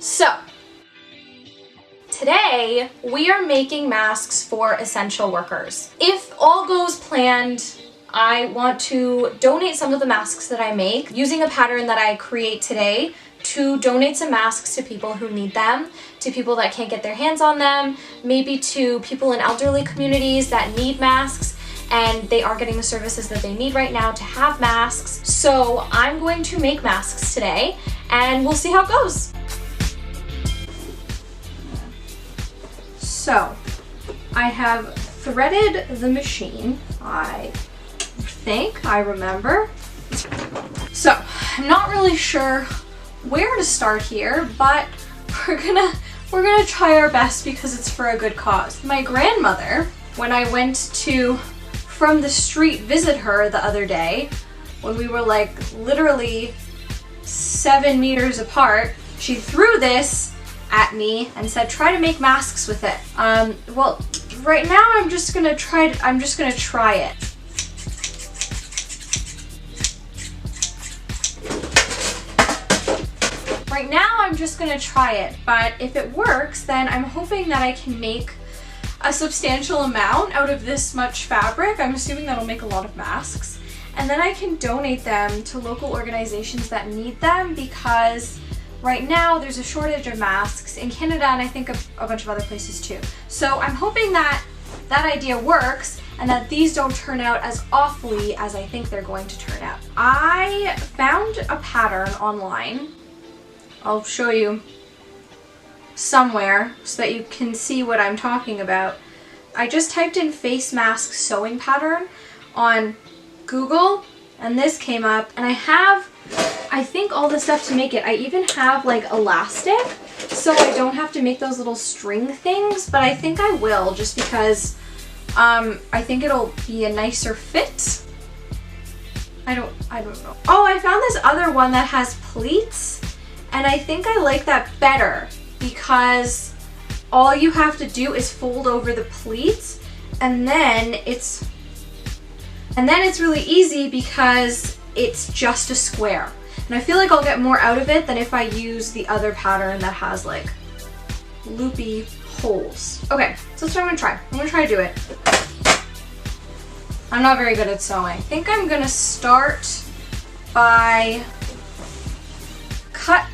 So, today we are making masks for essential workers. If all goes planned, I want to donate some of the masks that I make using a pattern that I create today to donate some masks to people who need them, to people that can't get their hands on them, maybe to people in elderly communities that need masks and they aren't getting the services that they need right now to have masks. So I'm going to make masks today and we'll see how it goes. So I have threaded the machine, I think, I remember. So I'm not really sure where to start here, but we're gonna try our best because it's for a good cause. My grandmother, when I went to from the street visit her the other day, when we were like literally 7 meters apart, she threw this at me and said, try to make masks with it. Well, right now I'm just gonna try it. Right now I'm just gonna try it, but if it works, then I'm hoping that I can make a substantial amount out of this much fabric. I'm assuming that'll make a lot of masks. And then I can donate them to local organizations that need them, because right now there's a shortage of masks in Canada and I think a bunch of other places too. So I'm hoping that that idea works and that these don't turn out as awfully as I think they're going to turn out. I found a pattern online. I'll show you somewhere so that you can see what I'm talking about. I just typed in face mask sewing pattern on Google and this came up, and I have, I think, all the stuff to make it. I even have like elastic so I don't have to make those little string things, but I think I will just because I think it'll be a nicer fit. I don't know. Oh, I found this other one that has pleats and I think I like that better because all you have to do is fold over the pleats and then it's really easy because it's just a square. And I feel like I'll get more out of it than if I use the other pattern that has like loopy holes. Okay, so that's what I'm gonna try. I'm gonna try to do it. I'm not very good at sewing. I think I'm gonna start by cut.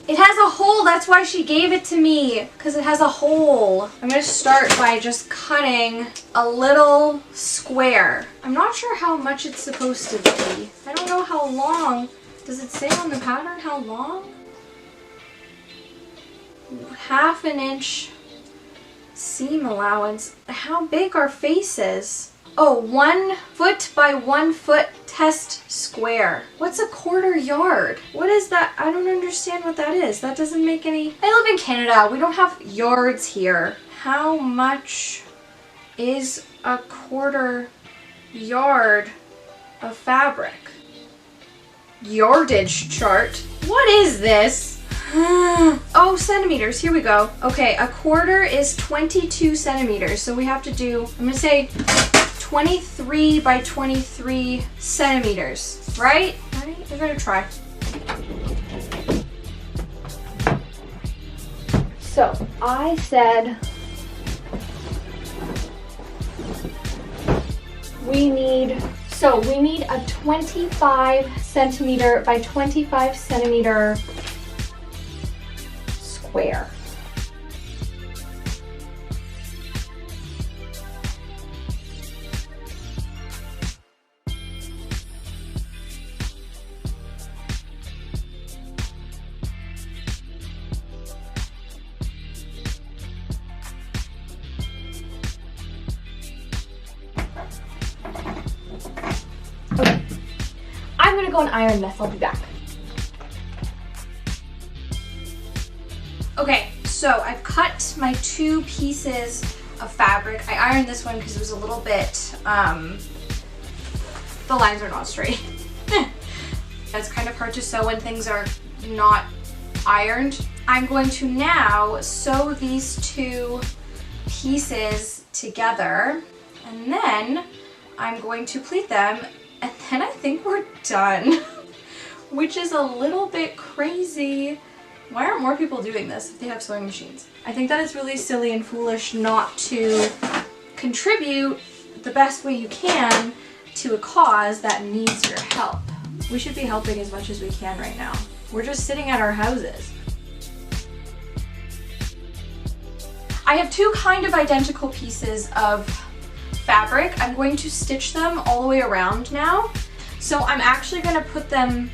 It has a hole, that's why she gave it to me, because it has a hole. I'm gonna start by just cutting a little square. I'm not sure how much it's supposed to be. I don't know how long. Does it say on the pattern how long? 1/2 inch seam allowance. How big are faces? Oh, 1 foot by 1 foot test square. What's a 1/4 yard? What is that? I don't understand what that is. That doesn't make any... I live in Canada. We don't have yards here. How much is a 1/4 yard of fabric? Yardage chart. What is this? Oh, centimeters. Here we go. Okay, a 1/4 is 22 centimeters. So we have to do, I'm gonna say 23 by 23 centimeters, right? We're gonna try. So I said we need a 25 centimeter by 25 centimeter square. Okay, I'm gonna go and iron this. I'll be back. Okay, so I've cut my 2 pieces of fabric. I ironed this one because it was a little bit, the lines are not straight. It's kind of hard to sew when things are not ironed. I'm going to now sew these 2 pieces together and then I'm going to pleat them and then I think we're done, which is a little bit crazy Why aren't more people doing this if they have sewing machines? I think that it's really silly and foolish not to contribute the best way you can to a cause that needs your help. We should be helping as much as we can right now. We're just sitting at our houses. I have two kind of identical pieces of fabric. I'm going to stitch them all the way around now. So I'm actually going to put them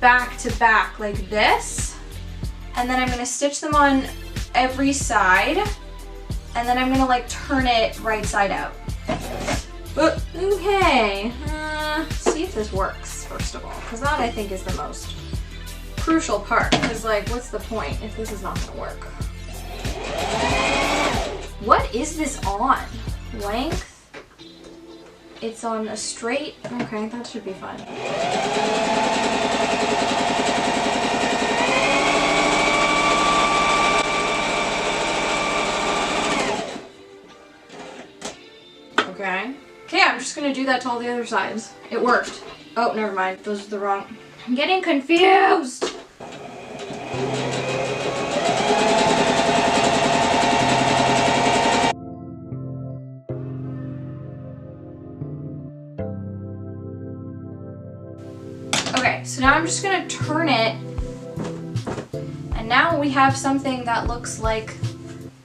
back to back like this, and then I'm going to stitch them on every side, and then I'm going to like turn it right side out. Okay, see if this works first of all, because that I think is the most crucial part, because like what's the point if this is not going to work? What is this on? Length? It's on a straight, okay, that should be fun. Okay. Okay, I'm just gonna do that to all the other sides. It worked. Oh, never mind. Those are the wrong. I'm getting confused! Okay, so now I'm just gonna turn it, and now we have something that looks like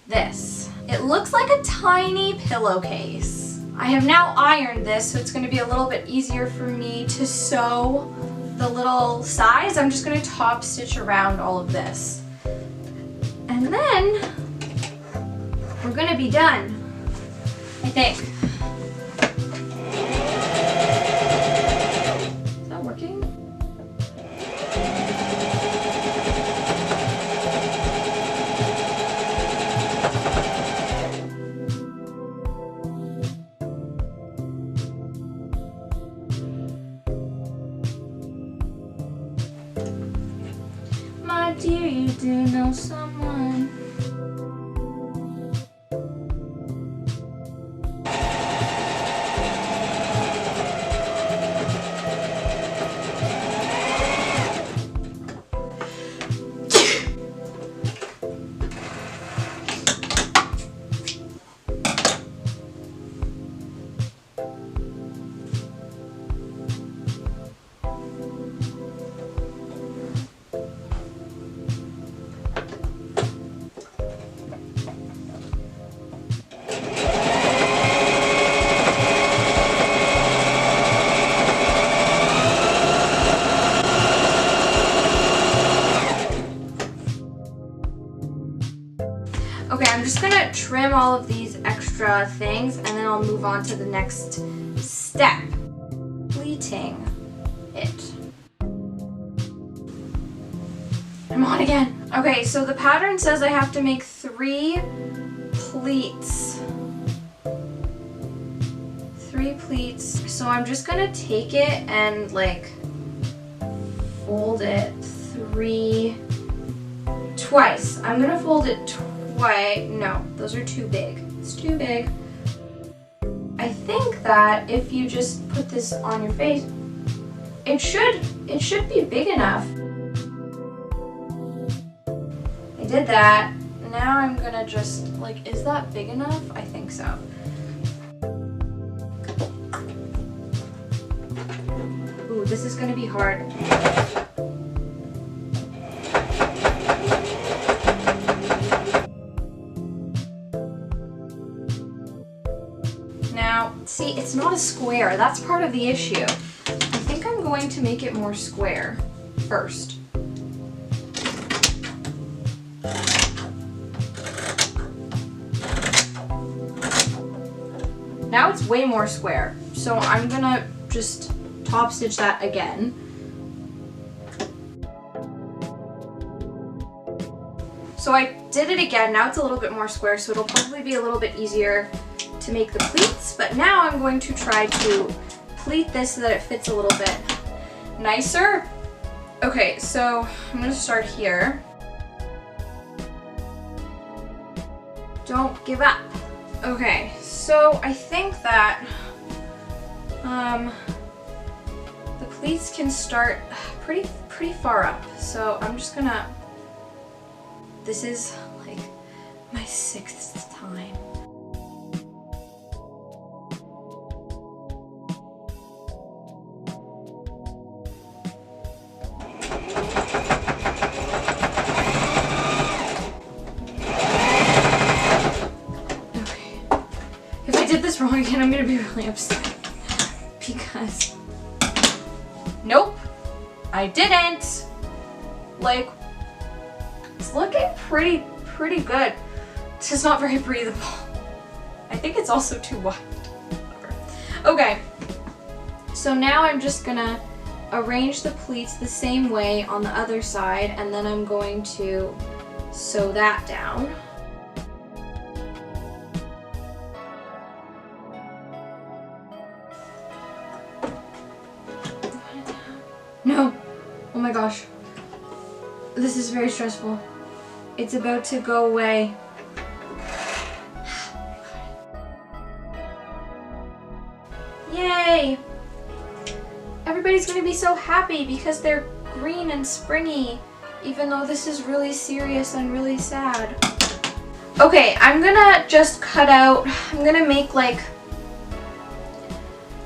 this. It looks like a tiny pillowcase. I have now ironed this, so it's gonna be a little bit easier for me to sew the little sides. I'm just gonna top stitch around all of this. And then we're gonna be done, I think. Is that working? My dear, you do know someone. Okay, I'm just gonna trim all of these extra things and then I'll move on to the next step, pleating it. I'm on again. Okay, so the pattern says I have to make 3 pleats. 3 pleats. So I'm just gonna take it and like fold it twice. I'm gonna fold it twice. No, those are too big. It's too big. I think that if you just put this on your face, it should be big enough. I did that. Now I'm gonna just, like, is that big enough? I think so. Ooh, this is gonna be hard. Now, see, it's not a square. That's part of the issue. I think I'm going to make it more square first. Now it's way more square. So I'm gonna just top stitch that again. So I did it again. Now it's a little bit more square, so it'll probably be a little bit easier to make the pleats, but now I'm going to try to pleat this so that it fits a little bit nicer. Okay, so I'm going to start here. Don't give up. Okay, so I think that the pleats can start pretty pretty far up, so I'm just gonna, this is like my 6th time. Wrong again, I'm gonna be really upset because nope, I didn't. Like, it's looking pretty good. It's just not very breathable. I think it's also too wide. Okay, so now I'm just gonna arrange the pleats the same way on the other side, and then I'm going to sew that down. No! Oh my gosh. This is very stressful. It's about to go away. Yay! Everybody's gonna be so happy because they're green and springy, even though this is really serious and really sad. Okay, I'm gonna just cut out, I'm gonna make like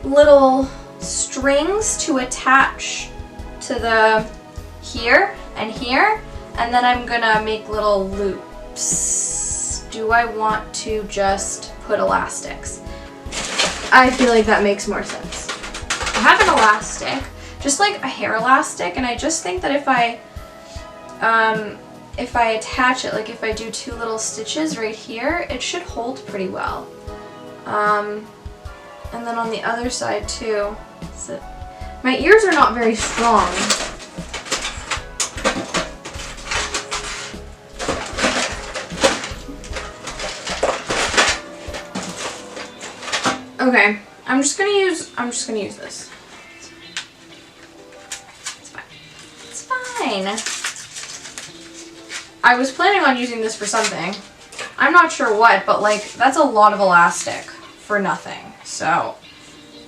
little strings to attach to the here, and then I'm gonna make little loops. Do I want to just put elastics? I feel like that makes more sense. I have an elastic, just like a hair elastic, and I just think that if I attach it, like if I do 2 little stitches right here, it should hold pretty well. And then on the other side too. My ears are not very strong. Okay, I'm just gonna use this. It's fine. It's fine. I was planning on using this for something. I'm not sure what, but like that's a lot of elastic for nothing. So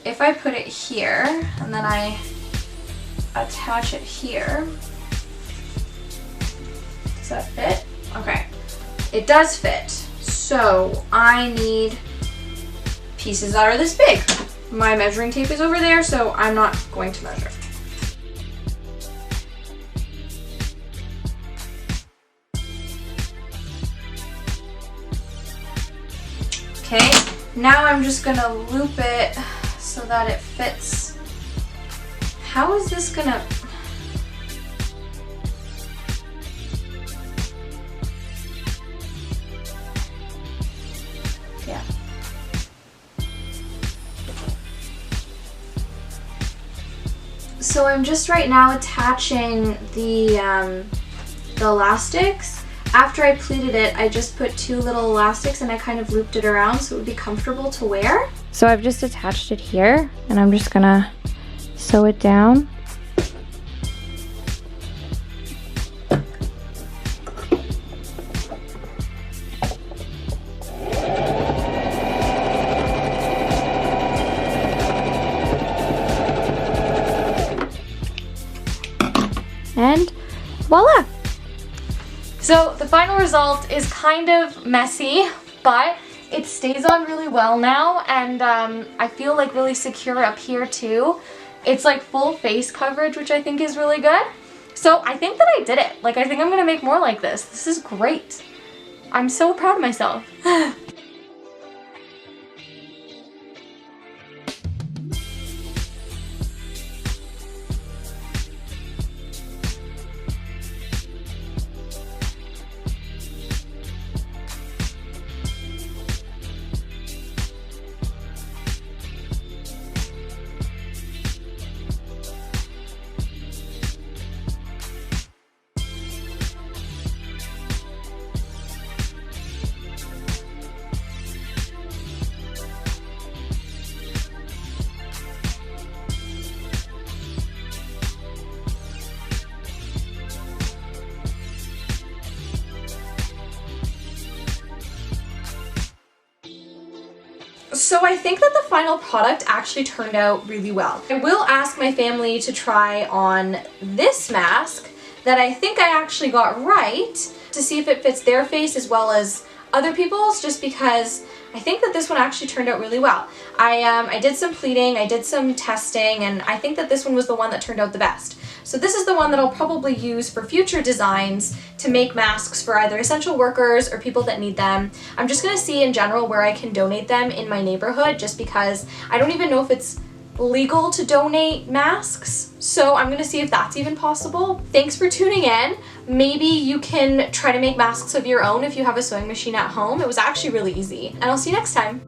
if I put it here and then I attach it here, does that fit? Okay, it does fit. So I need pieces that are this big. My measuring tape is over there, so I'm not going to measure. Okay, now I'm just gonna loop it so that it fits. How is this gonna... Yeah. So I'm just right now attaching the elastics. After I pleated it, I just put 2 little elastics and I kind of looped it around so it would be comfortable to wear. So I've just attached it here and I'm just gonna sew it down. And voila! So the final result is kind of messy, but it stays on really well now, and I feel like really secure up here too. It's like full face coverage, which I think is really good. So I think that I did it. Like, I think I'm gonna make more like this. This is great. I'm so proud of myself. So I think that the final product actually turned out really well. I will ask my family to try on this mask that I think I actually got right to see if it fits their face as well as other people's, just because I think that this one actually turned out really well. I did some pleating, I did some testing, and I think that this one was the one that turned out the best. So this is the one that I'll probably use for future designs to make masks for either essential workers or people that need them. I'm just gonna see in general where I can donate them in my neighborhood, just because I don't even know if it's legal to donate masks. So I'm gonna see if that's even possible. Thanks for tuning in. Maybe you can try to make masks of your own if you have a sewing machine at home. It was actually really easy. And I'll see you next time.